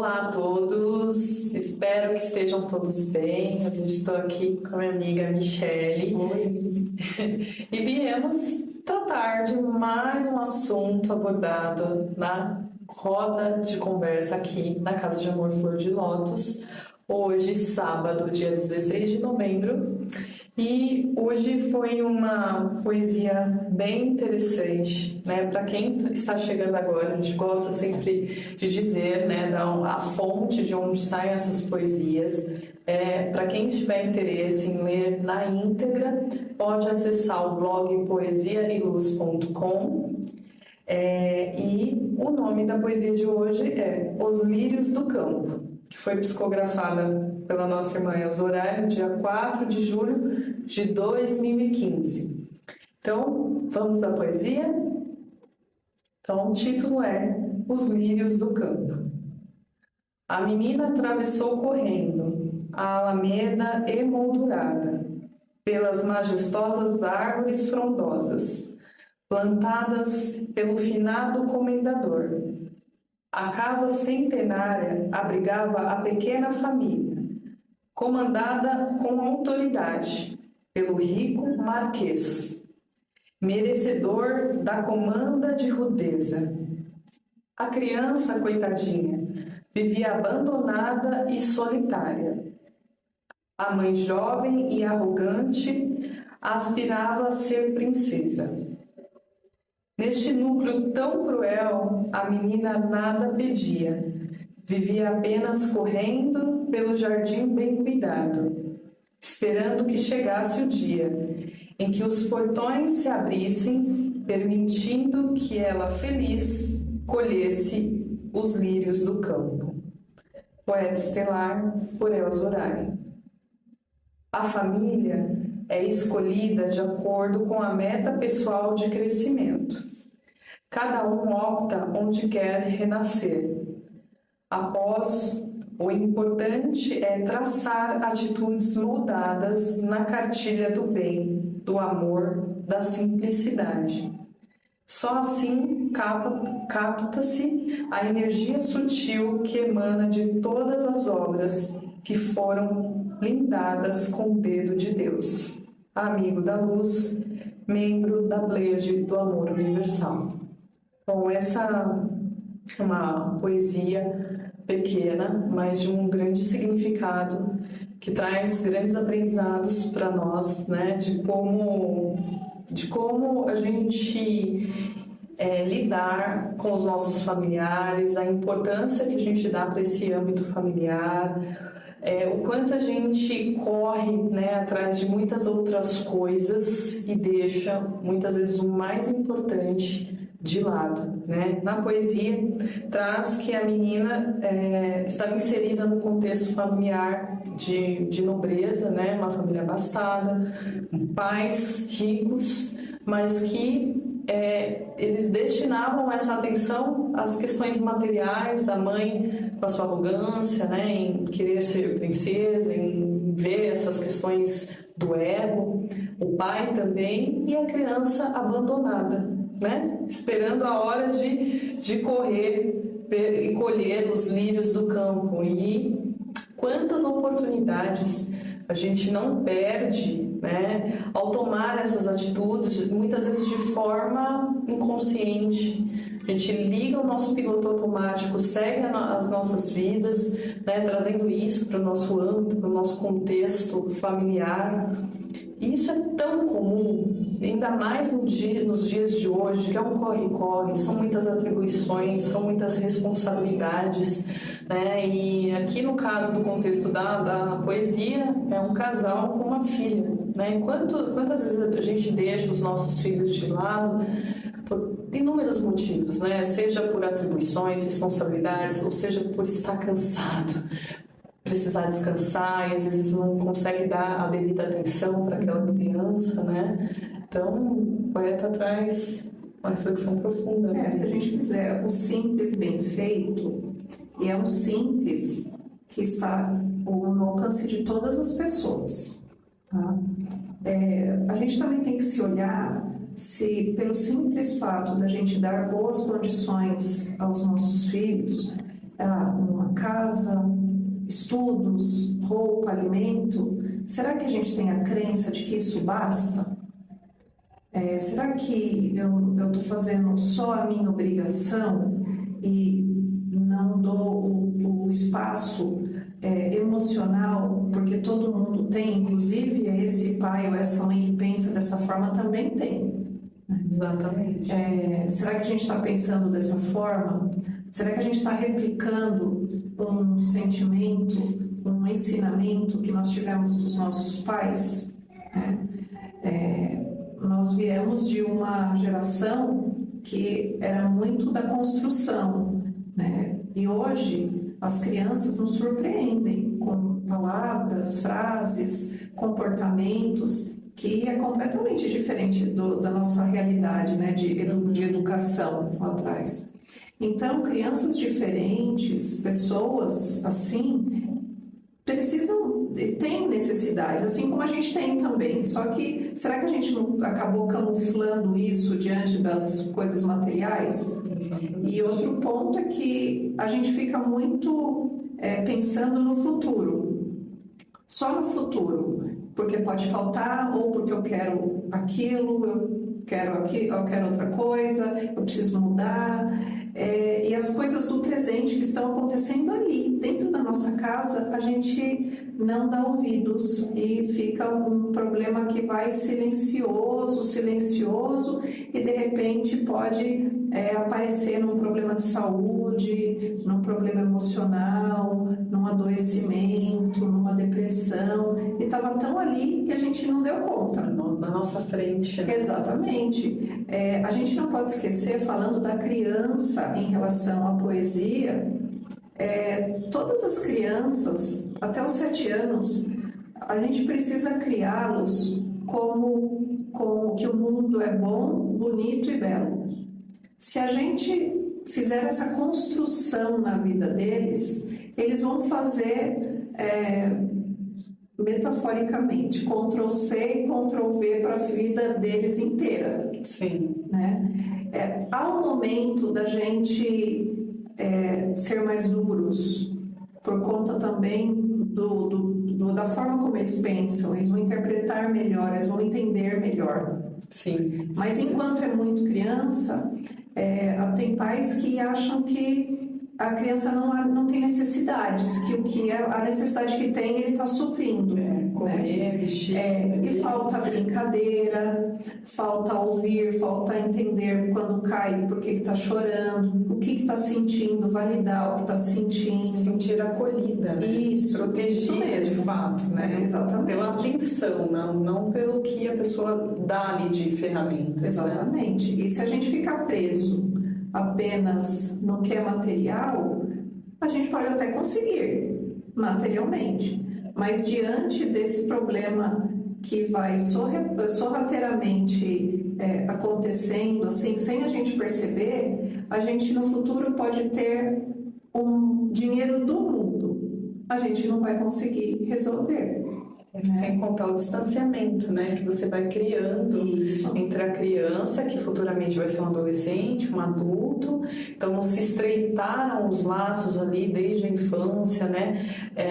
Olá a todos, espero que estejam todos bem. Eu estou aqui com a minha amiga Michele. Oi. E viemos tratar de mais um assunto abordado na roda de conversa aqui na Casa de Amor Flor de Lótus, hoje, sábado, dia 16 de novembro. E hoje foi uma poesia bem interessante, né? Para quem está chegando agora, a gente gosta sempre de dizer, né, a fonte de onde saem essas poesias. Para quem tiver interesse em ler na íntegra, pode acessar o blog poesiaeluz.com. E o nome da poesia de hoje é Os Lírios do Campo, que foi psicografada pela nossa irmã Elza Horário no dia 4 de julho de 2015. Então, vamos à poesia? Então, o título é Os Lírios do Campo. A menina atravessou correndo a alameda emoldurada pelas majestosas árvores frondosas, plantadas pelo finado comendador. A casa centenária abrigava a pequena família, comandada com autoridade pelo rico marquês, merecedor da comanda de rudeza. A criança, coitadinha, vivia abandonada e solitária. A mãe jovem e arrogante aspirava a ser princesa. Neste núcleo tão cruel, a menina nada pedia, vivia apenas correndo pelo jardim bem cuidado, esperando que chegasse o dia em que os portões se abrissem, permitindo que ela, feliz, colhesse os lírios do campo. Poeta estelar por Elza Horário. A família é escolhida de acordo com a meta pessoal de crescimento. Cada um opta onde quer renascer. Após, o importante é traçar atitudes moldadas na cartilha do bem, do amor, da simplicidade. Só assim capta-se a energia sutil que emana de todas as obras que foram blindadas com o dedo de Deus. Amigo da luz, membro da Pleiade do Amor Universal. Bom, essa é uma poesia pequena, mas de um grande significado, que traz grandes aprendizados para nós, né, de como a gente lidar com os nossos familiares, a importância que a gente dá para esse âmbito familiar, o quanto a gente corre, né, atrás de muitas outras coisas e deixa muitas vezes o mais importante de lado, né? Na poesia traz que a menina estava inserida no contexto familiar de nobreza, né? Uma família abastada, com pais ricos, mas que eles destinavam essa atenção às questões materiais, a mãe com a sua arrogância, né, em querer ser princesa, em ver essas questões do ego, o pai também, e a criança abandonada, né, esperando a hora de correr e colher os lírios do campo. E quantas oportunidades a gente não perde, né, ao tomar essas atitudes, muitas vezes de forma inconsciente. A gente liga o nosso piloto automático, segue as nossas vidas, né, trazendo isso para o nosso âmbito, para o nosso contexto familiar. E isso é tão comum, ainda mais nos dias de hoje, que é um corre-corre, são muitas atribuições, são muitas responsabilidades, né? E aqui no caso do contexto da poesia, é um casal com uma filha, né? Quantas vezes a gente deixa os nossos filhos de lado por inúmeros motivos, né? Seja por atribuições, responsabilidades, ou seja por estar cansado, precisar descansar, e às vezes não consegue dar a devida atenção para aquela criança, né? Então, o poeta traz uma reflexão profunda. Né? Se a gente fizer o simples bem feito, e é um simples que está no alcance de todas as pessoas. Tá? A gente também tem que se olhar se, pelo simples fato da gente dar boas condições aos nossos filhos, uma casa, estudos, roupa, alimento, será que a gente tem a crença de que isso basta? Será que eu estou fazendo só a minha obrigação e não dou o espaço emocional, porque todo mundo tem, inclusive esse pai ou essa mãe que pensa dessa forma também tem. Exatamente. Será que a gente está pensando dessa forma? Será que a gente está replicando um sentimento, um ensinamento que nós tivemos dos nossos pais? Nós viemos de uma geração que era muito da construção, né? E hoje as crianças nos surpreendem com palavras, frases, comportamentos que é completamente diferente da nossa realidade, né? de educação lá atrás. Então, crianças diferentes, pessoas assim, têm necessidade, assim como a gente tem também. Só que, será que a gente não acabou camuflando isso diante das coisas materiais? E outro ponto é que a gente fica muito pensando no futuro, só no futuro, porque pode faltar, ou porque eu quero aquilo, eu quero outra coisa, eu preciso mudar. E as coisas do presente que estão acontecendo ali, dentro da nossa casa, a gente não dá ouvidos e fica um problema que vai silencioso e de repente pode aparecer num problema de saúde, num problema emocional, num adoecimento, numa depressão, e estava tão ali que a gente não deu conta. Na nossa frente. Né? Exatamente. A gente não pode esquecer, falando da criança em relação à poesia, todas as crianças, até os 7 anos, a gente precisa criá-los como que o mundo é bom, bonito e belo. Se a gente fizer essa construção na vida deles, eles vão fazer, metaforicamente, Ctrl+C e Ctrl+V para a vida deles inteira. Sim. Né? Há um momento da gente ser mais duros, por conta também da forma como eles pensam, eles vão interpretar melhor, eles vão entender melhor. Sim. Mas enquanto é muito criança, tem pais que acham que a criança não tem necessidades, que a necessidade que tem ele está suprindo. Comer, vestir. E falta brincadeira, falta ouvir, falta entender quando cai, por que está chorando, o que está sentindo, validar o que está sentindo. Se sentir acolhida, né? Isso, protegida de fato, né? Exatamente. Pela atenção, não pelo que a pessoa dá ali de ferramentas. Exatamente. Né? E se a gente ficar preso apenas no que é material, a gente pode até conseguir materialmente, mas diante desse problema que vai sorrateiramente acontecendo, assim, sem a gente perceber, a gente no futuro pode ter um dinheiro do mundo, a gente não vai conseguir resolver. Sem contar o distanciamento, né, que você vai criando entre a criança, que futuramente vai ser um adolescente, um adulto. Então, não se estreitaram os laços ali desde a infância, né?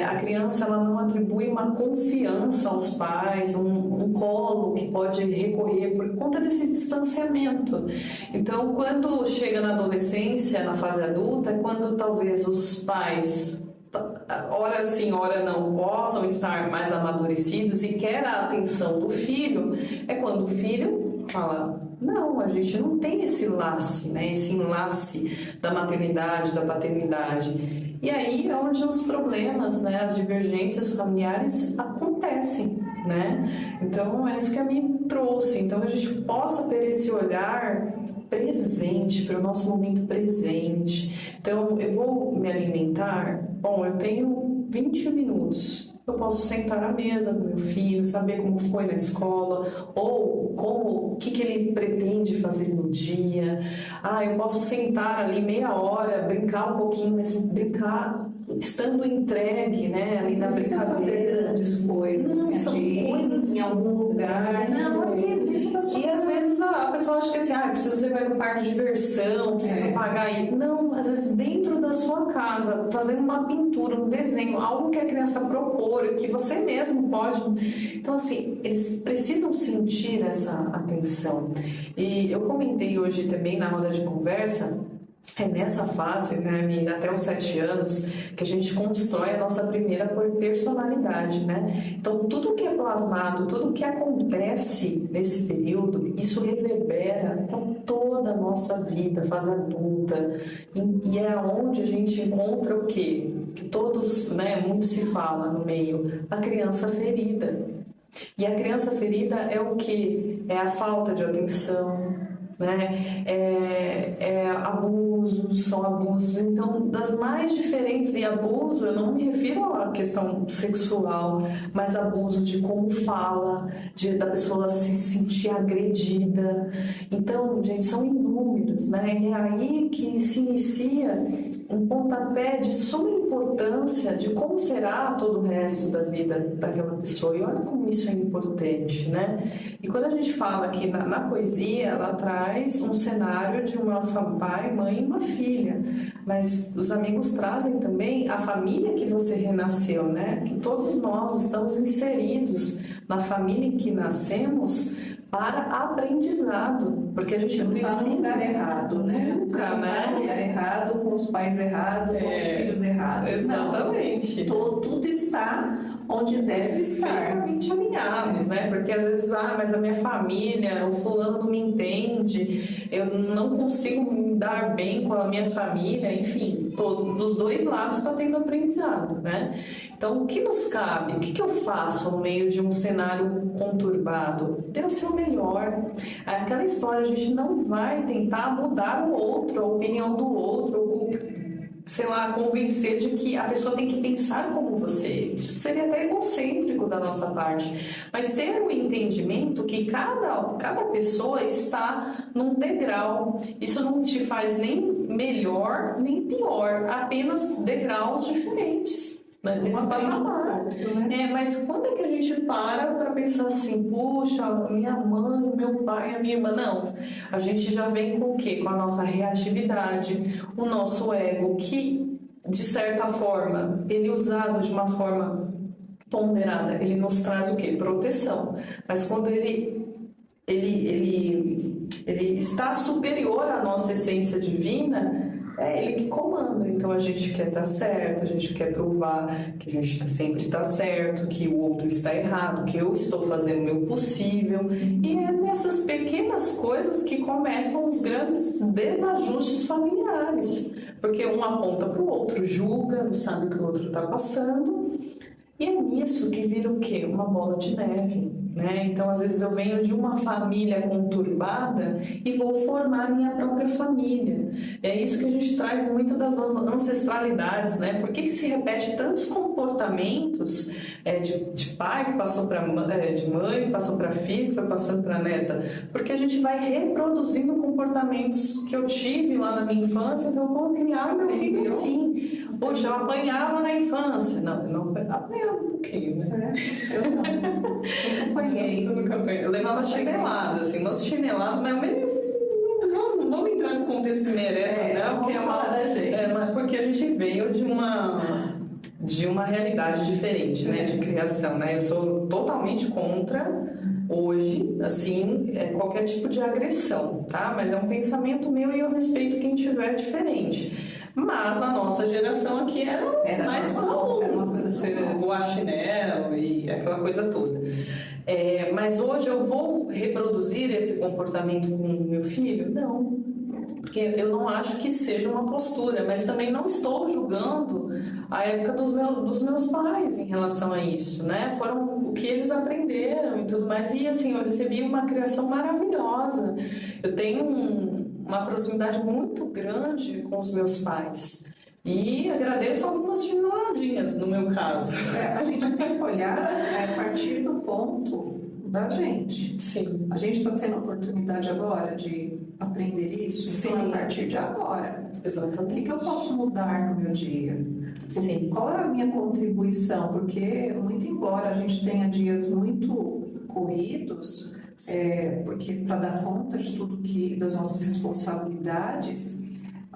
A criança, ela não atribui uma confiança aos pais, um colo que pode recorrer por conta desse distanciamento. Então, quando chega na adolescência, na fase adulta, é quando talvez os pais, ora sim, ora não, possam estar mais amadurecidos e quer a atenção do filho, é quando o filho fala: não, a gente não tem esse laço, né? Esse enlace da maternidade, da paternidade. E aí é onde os problemas, né, as divergências familiares acontecem, né? Então é isso que a mim trouxe. Então a gente possa ter esse olhar presente, para o nosso momento presente. Então eu vou me alimentar, bom, eu tenho 20 minutos. Eu posso sentar à mesa com meu filho, saber como foi na escola, ou o que ele pretende fazer no dia. Eu posso sentar ali meia hora, brincar um pouquinho, mas brincar estando entregue, né? Ali na brincadeira. Fazer grandes coisas, não, são coisas em algum lugar. E às vezes a pessoa acha que assim, preciso levar no parque de diversão, preciso pagar aí. Não, às vezes dentro da sua casa, fazendo uma pintura, um desenho, algo que a criança propor, que você mesmo pode. Então, assim, eles precisam sentir essa atenção. E eu comentei hoje também na roda de conversa. É nessa fase, né, até os 7 anos, que a gente constrói a nossa primeira personalidade, né? Então, tudo que é plasmado, tudo que acontece nesse período, isso reverbera para toda a nossa vida, fase adulta. E é onde a gente encontra o quê? Que todos, né, muito se fala no meio, a criança ferida. E a criança ferida é o quê? É a falta de atenção, né? Abusos, são abusos, então, das mais diferentes, e abuso, eu não me refiro à questão sexual, mas abuso de como fala, da pessoa se sentir agredida. Então, gente, são inúmeros, né? E é aí que se inicia um pontapé de suma importância de como será todo o resto da vida daquela pessoa. E olha como isso é importante, né? E quando a gente fala que na poesia, ela traz um cenário de uma pai, mãe e uma filha, mas os amigos trazem também a família que você renasceu, né? Que todos nós estamos inseridos na família em que nascemos para aprendizado, porque a gente não precisa... está no lugar errado, né? Nunca, né? No lugar errado, com os pais errados, com os filhos errados. Exatamente. Não. Tudo está onde deve estar. Perfeitamente alinhados, né? Porque às vezes, mas a minha família, o fulano não me entende, eu não consigo me dar bem com a minha família, enfim, dos dois lados está tendo aprendizado, né? Então, o que nos cabe? O que eu faço no meio de um cenário conturbado? Dê o seu melhor. Aquela história, a gente não vai tentar mudar o outro, a opinião do outro, ou, sei lá, convencer de que a pessoa tem que pensar como você. Isso seria até egocêntrico da nossa parte. Mas ter o entendimento que cada pessoa está num degrau. Isso não te faz nem melhor, nem pior. Apenas degraus diferentes. Nesse patamar. Mas quando é que a gente para pensar assim, puxa, minha mãe, meu pai, a minha irmã? Não. A gente já vem com o quê? Com a nossa reatividade, o nosso ego, que, de certa forma, ele usado de uma forma ponderada, ele nos traz o quê? Proteção. Mas quando ele está superior à nossa essência divina, é ele que comanda. Então a gente quer estar certo, a gente quer provar que a gente sempre está certo, que o outro está errado, que eu estou fazendo o meu possível. E é nessas pequenas coisas que começam os grandes desajustes familiares, porque um aponta para o outro, julga, não sabe o que o outro está passando. E é nisso que vira o quê? Uma bola de neve, né? Então, às vezes eu venho de uma família conturbada e vou formar minha própria família. É isso que a gente traz muito das ancestralidades, né? Por que se repete tantos comportamentos de pai que passou para de mãe, que passou para filho, que foi passando para neta? Porque a gente vai reproduzindo comportamentos que eu tive lá na minha infância, então eu vou criar meu filho assim. Poxa, eu apanhava na infância. Não apanhava um pouquinho, né? Eu não. Eu apanhei. Eu levava chinelada, assim, umas chineladas, mas não vamos entrar nesse contexto se merece ou não, porque a gente veio de uma realidade diferente, né, de criação, né? Eu sou totalmente contra hoje, assim, qualquer tipo de agressão, tá? Mas é um pensamento meu e eu respeito quem tiver diferente. Mas a nossa geração aqui era mais comum, você voar chinelo e aquela coisa toda. Mas hoje eu vou reproduzir esse comportamento com o meu filho? Não. Porque eu não acho que seja uma postura, mas também não estou julgando a época dos meus pais em relação a isso, né? Foram o que eles aprenderam e tudo mais. E assim, eu recebi uma criação maravilhosa. Eu tenho uma proximidade muito grande com os meus pais. E agradeço algumas chineladinhas, no meu caso. A gente tem que olhar a partir do ponto da gente. Sim. A gente está tendo a oportunidade agora de aprender isso, Sim. Então, a partir de agora. Exatamente. O que eu posso mudar no meu dia? Sim. Qual é a minha contribuição? Porque, muito embora a gente tenha dias muito corridos, porque para dar conta de tudo das nossas responsabilidades,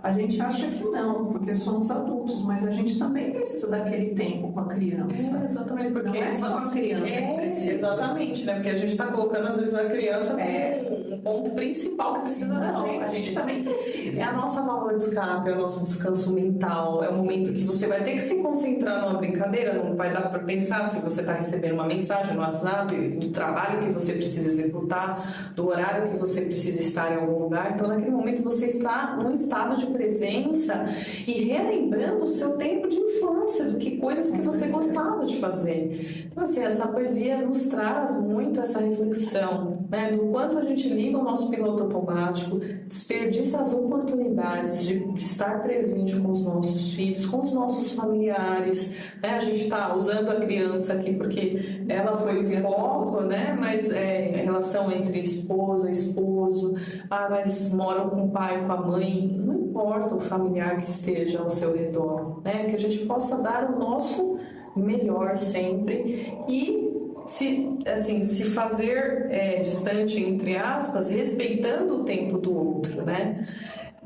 A gente acha que não, porque somos adultos, mas a gente também precisa daquele tempo com a criança. Exatamente, porque Não é só a criança que precisa. Exatamente, né? Porque a gente está colocando, às vezes, a criança como um ponto principal que precisa da gente. A gente também precisa. É a nossa válvula de escape, é o nosso descanso mental, é o momento que você vai ter que se concentrar numa brincadeira, não vai dar para pensar se você está recebendo uma mensagem no WhatsApp, do trabalho que você precisa executar, do horário que você precisa estar em algum lugar. Então, naquele momento, você está num estado de presença e relembrando o seu tempo de infância, do que coisas que você gostava de fazer. Então, assim, essa poesia nos traz muito essa reflexão, né, do quanto a gente liga o nosso piloto automático, desperdiça as oportunidades de estar presente com os nossos filhos, com os nossos familiares, né? A gente está usando a criança aqui porque ela foi o foco, né? Mas a relação entre esposa e esposo, mas moram com o pai, com a mãe, não importa o familiar que esteja ao seu redor, né? Que a gente possa dar o nosso melhor sempre e se fazer distante, entre aspas, respeitando o tempo do outro, né?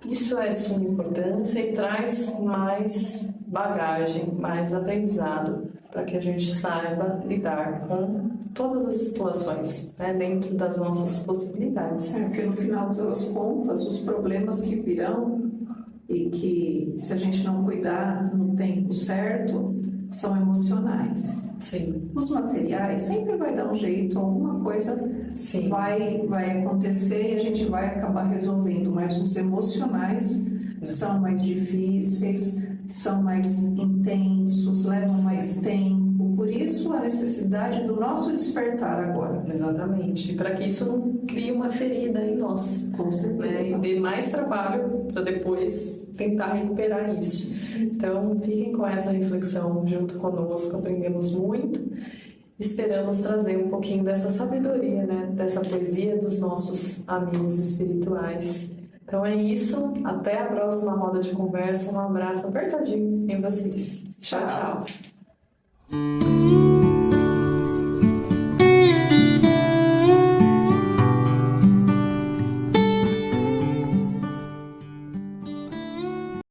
Isso é de suma importância e traz mais bagagem, mais aprendizado para que a gente saiba lidar com todas as situações, né, dentro das nossas possibilidades. Porque no final das contas, os problemas que virão e que, se a gente não cuidar no tempo certo, são emocionais. Sim. Os materiais sempre vai dar um jeito, alguma coisa Sim. vai acontecer e a gente vai acabar resolvendo, mas os emocionais são mais difíceis, são mais intensos, levam mais tempo. Por isso, a necessidade do nosso despertar agora. Exatamente. Para que isso não crie uma ferida em nós. Com certeza. E dê mais trabalho para depois tentar recuperar isso. Então, fiquem com essa reflexão junto conosco, aprendemos muito. Esperamos trazer um pouquinho dessa sabedoria, né? Dessa poesia dos nossos amigos espirituais. Então é isso, até a próxima roda de conversa, um abraço apertadinho em vocês. Tchau, tchau.